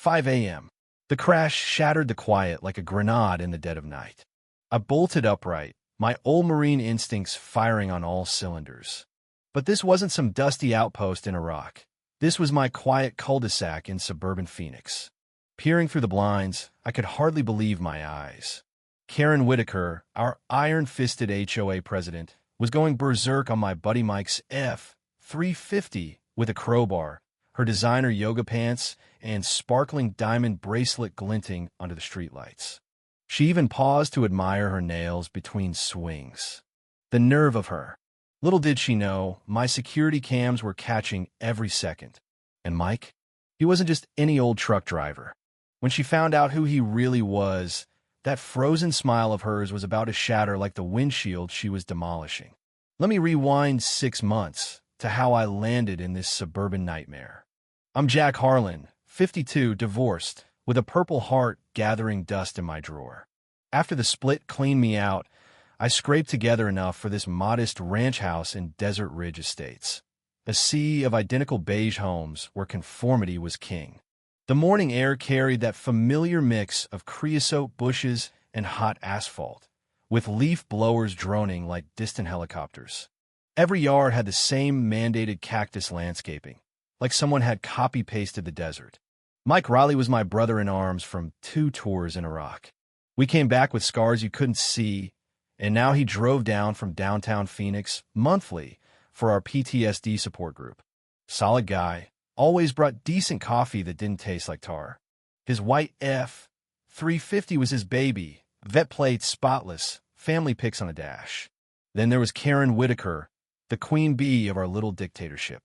5 a.m. The crash shattered the quiet like a grenade in the dead of night. I bolted upright, my old Marine instincts firing on all cylinders. But this wasn't some dusty outpost in Iraq. This was my quiet cul-de-sac in suburban Phoenix. Peering through the blinds, I could hardly believe my eyes. Karen Whitaker, our iron-fisted HOA president, was going berserk on my buddy Mike's F-350 with a crowbar, her designer yoga pants, and sparkling diamond bracelet glinting under the streetlights. She even paused to admire her nails between swings. The nerve of her. Little did she know, my security cams were catching every second. And Mike? He wasn't just any old truck driver. When she found out who he really was, that frozen smile of hers was about to shatter like the windshield she was demolishing. Let me rewind 6 months to how I landed in this suburban nightmare. I'm Jack Harlan, 52, divorced, with a Purple Heart gathering dust in my drawer. After the split cleaned me out, I scraped together enough for this modest ranch house in Desert Ridge Estates, a sea of identical beige homes where conformity was king. The morning air carried that familiar mix of creosote bushes and hot asphalt, with leaf blowers droning like distant helicopters. Every yard had the same mandated cactus landscaping, like someone had copy-pasted the desert. Mike Riley was my brother-in-arms from 2 tours in Iraq. We came back with scars you couldn't see, and now he drove down from downtown Phoenix monthly for our PTSD support group. Solid guy, always brought decent coffee that didn't taste like tar. His white F-350 was his baby, vet plate spotless, family pics on a dash. Then there was Karen Whitaker, the queen bee of our little dictatorship.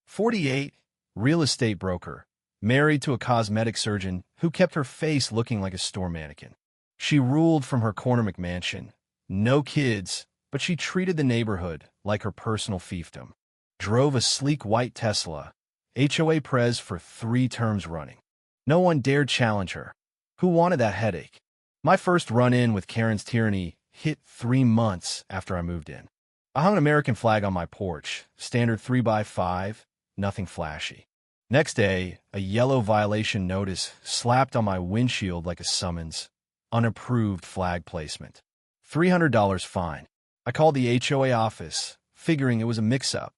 48, real estate broker, married to a cosmetic surgeon who kept her face looking like a store mannequin. She ruled from her corner McMansion. No kids, but she treated the neighborhood like her personal fiefdom. Drove a sleek white Tesla, HOA Prez for 3 terms running. No one dared challenge her. Who wanted that headache? My first run-in with Karen's tyranny hit 3 months after I moved in. I hung an American flag on my porch, standard 3x5, nothing flashy. Next day, a yellow violation notice slapped on my windshield like a summons. Unapproved flag placement. $300 fine. I called the HOA office, figuring it was a mix-up.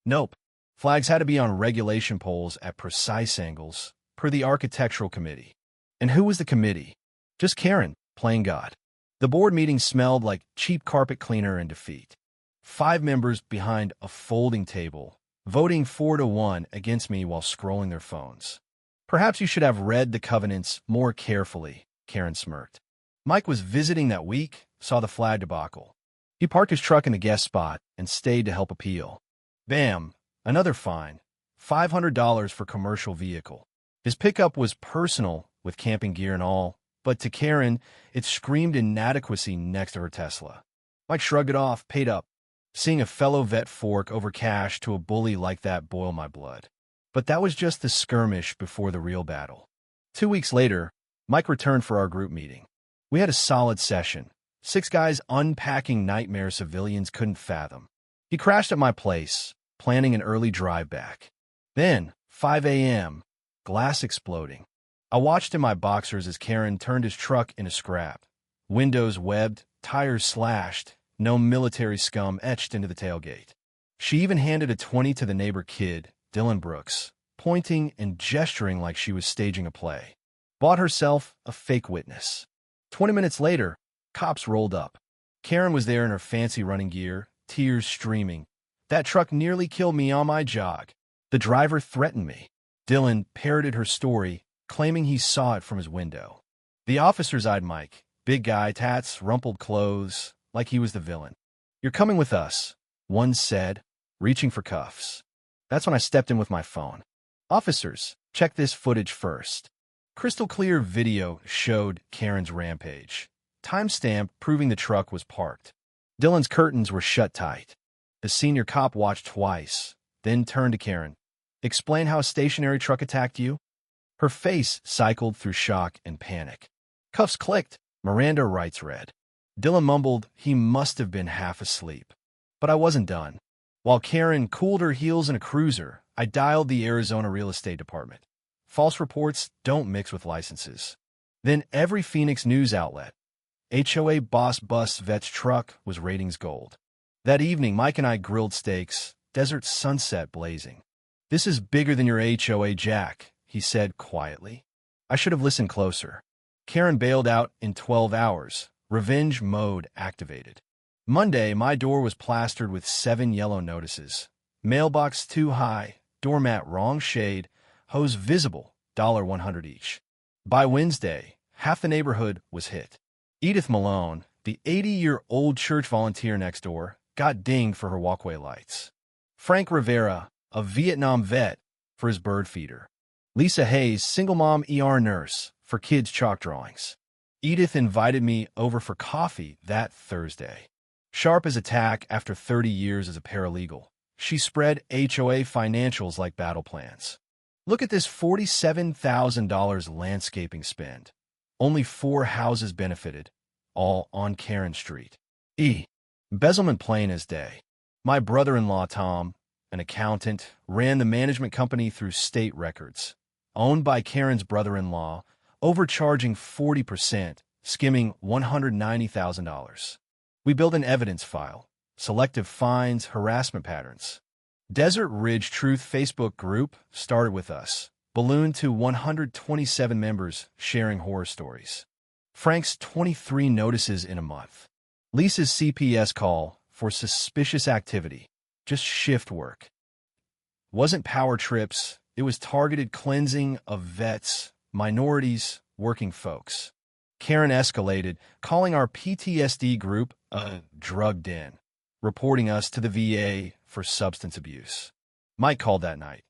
Nope. Flags had to be on regulation poles at precise angles, per the architectural committee. And who was the committee? Just Karen, playing God. The board meeting smelled like cheap carpet cleaner and defeat. 5 members behind a folding table, voting 4-1 against me while scrolling their phones. Perhaps you should have read the covenants more carefully, Karen smirked. Mike was visiting that week, saw the flag debacle. He parked his truck in the guest spot and stayed to help appeal. Bam, another fine, $500 for commercial vehicle. His pickup was personal with camping gear and all, but to Karen, it screamed inadequacy next to her Tesla. Mike shrugged it off, paid up. Seeing a fellow vet fork over cash to a bully like that boiled my blood. But that was just the skirmish before the real battle. 2 weeks later, Mike returned for our group meeting. We had a solid session. 6 guys unpacking nightmare civilians couldn't fathom. He crashed at my place, planning an early drive back. Then, 5 a.m., glass exploding. I watched in my boxers as Karen turned his truck into scrap. Windows webbed, tires slashed, no military scum etched into the tailgate. She even handed a 20 to the neighbor kid, Dylan Brooks, pointing and gesturing like she was staging a play. Bought herself a fake witness. 20 minutes later, cops rolled up. Karen was there in her fancy running gear, tears streaming. That truck nearly killed me on my jog. The driver threatened me. Dylan parroted her story, claiming he saw it from his window. The officers eyed Mike, big guy, tats, rumpled clothes, like he was the villain. "You're coming with us," one said, reaching for cuffs. That's when I stepped in with my phone. "Officers, check this footage first." Crystal clear video showed Karen's rampage. Timestamp proving the truck was parked. Dylan's curtains were shut tight. The senior cop watched twice, then turned to Karen. "Explain how a stationary truck attacked you?" Her face cycled through shock and panic. Cuffs clicked. Miranda rights read. Dylan mumbled he must have been half asleep. But I wasn't done. While Karen cooled her heels in a cruiser, I dialed the Arizona real estate department. False reports don't mix with licenses. Then every Phoenix news outlet. HOA boss busts vet's truck was ratings gold. That evening, Mike and I grilled steaks, desert sunset blazing. "This is bigger than your HOA, Jack," he said quietly. I should have listened closer. Karen bailed out in 12 hours. Revenge mode activated. Monday, my door was plastered with 7 yellow notices. Mailbox too high, doormat wrong shade, hose visible, $100 each. By Wednesday, half the neighborhood was hit. Edith Malone, the 80-year-old church volunteer next door, got dinged for her walkway lights. Frank Rivera, a Vietnam vet, for his bird feeder. Lisa Hayes, single mom ER nurse, for kids' chalk drawings. Edith invited me over for coffee that Thursday. Sharp as a tack after 30 years as a paralegal, she spread HOA financials like battle plans. "Look at this $47,000 landscaping spend. Only 4 houses benefited, all on Karen Street. Embezzlement plain as day. My brother-in-law, Tom, an accountant, ran the management company through state records. Owned by Karen's brother-in-law, overcharging 40%, skimming $190,000. We built an evidence file, selective fines, harassment patterns. Desert Ridge Truth Facebook group started with us, ballooned to 127 members sharing horror stories. Frank's 23 notices in a month. Lisa's CPS call for suspicious activity, just shift work. Wasn't power trips, it was targeted cleansing of vets, minorities, working folks. Karen escalated, calling our PTSD group a drug den, reporting us to the VA for substance abuse. Mike called that night.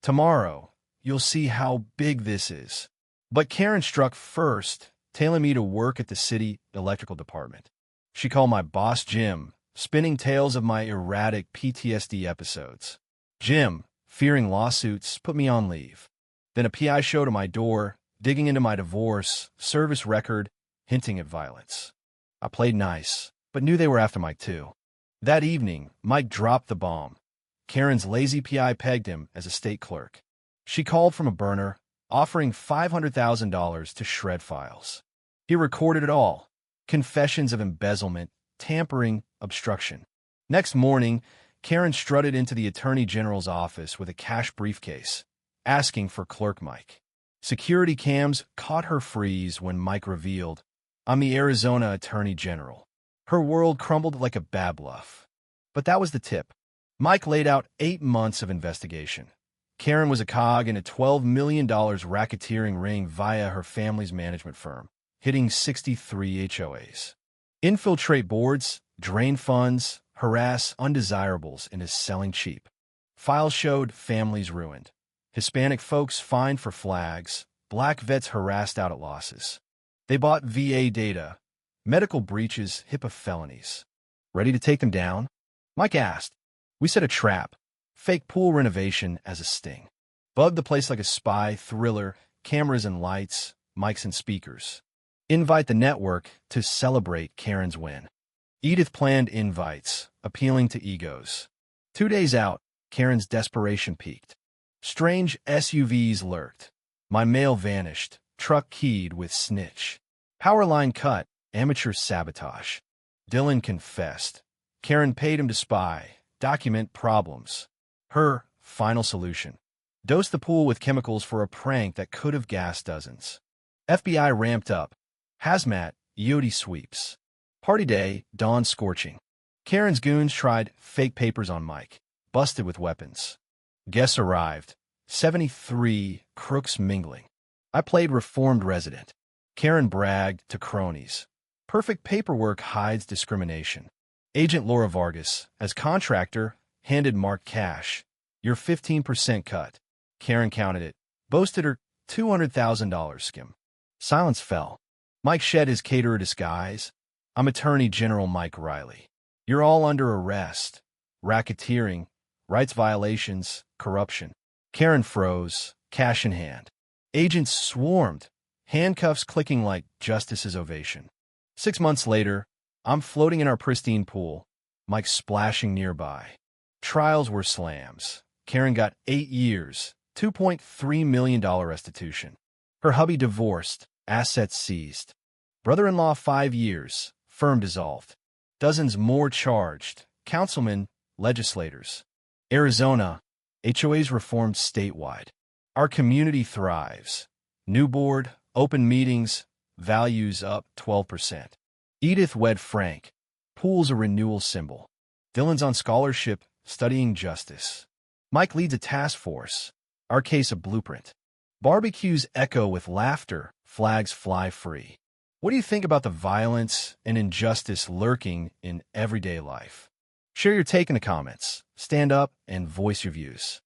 "Tomorrow, you'll see how big this is." But Karen struck first, tailing me to work at the city electrical department. She called my boss Jim, spinning tales of my erratic PTSD episodes. Jim, fearing lawsuits, put me on leave. Then a PI showed at my door, digging into my divorce, service record, hinting at violence. I played nice, but knew they were after Mike too. That evening, Mike dropped the bomb. Karen's lazy PI pegged him as a state clerk. She called from a burner, offering $500,000 to shred files. He recorded it all. Confessions of embezzlement, tampering, obstruction. Next morning, Karen strutted into the Attorney General's office with a cash briefcase, asking for Clerk Mike. Security cams caught her freeze when Mike revealed, "I'm the Arizona Attorney General." Her world crumbled like a bad bluff. But that was the tip. Mike laid out 8 months of investigation. Karen was a cog in a $12 million racketeering ring via her family's management firm, hitting 63 HOAs. Infiltrate boards, drain funds, harass undesirables into selling cheap. Files showed families ruined. Hispanic folks fined for flags, black vets harassed out at losses. They bought VA data, medical breaches, HIPAA felonies. Ready to take them down? Mike asked. We set a trap, fake pool renovation as a sting. Bugged the place like a spy thriller, cameras and lights, mics and speakers. Invite the network to celebrate Karen's win. Edith planned invites, appealing to egos. 2 days out, Karen's desperation peaked. Strange SUVs lurked. My mail vanished, truck keyed with snitch. Power line cut, amateur sabotage. Dylan confessed. Karen paid him to spy, document problems. Her final solution. Dose the pool with chemicals for a prank that could have gassed dozens. FBI ramped up. Hazmat, EOD sweeps. Party day, dawn scorching. Karen's goons tried fake papers on Mike, busted with weapons. Guests arrived. 73 crooks mingling. I played reformed resident. Karen bragged to cronies. Perfect paperwork hides discrimination. Agent Laura Vargas, as contractor, handed Mark cash. Your 15% cut. Karen counted it. Boasted her $200,000 skim. Silence fell. Mike shed his caterer disguise. I'm Attorney General Mike Riley. You're all under arrest. Racketeering, rights violations, corruption. Karen froze, cash in hand. Agents swarmed, handcuffs clicking like justice's ovation. 6 months later, I'm floating in our pristine pool, Mike splashing nearby. Trials were slams. Karen got 8 years, $2.3 million restitution. Her hubby divorced, assets seized. Brother-in-law 5 years, firm dissolved. Dozens more charged, councilmen, legislators. Arizona, HOAs reformed statewide. Our community thrives. New board, open meetings, values up 12%. Edith wed Frank. Pool's a renewal symbol. Dylan's on scholarship, studying justice. Mike leads a task force. Our case a blueprint. Barbecues echo with laughter, flags fly free. What do you think about the violence and injustice lurking in everyday life? Share your take in the comments. Stand up and voice your views.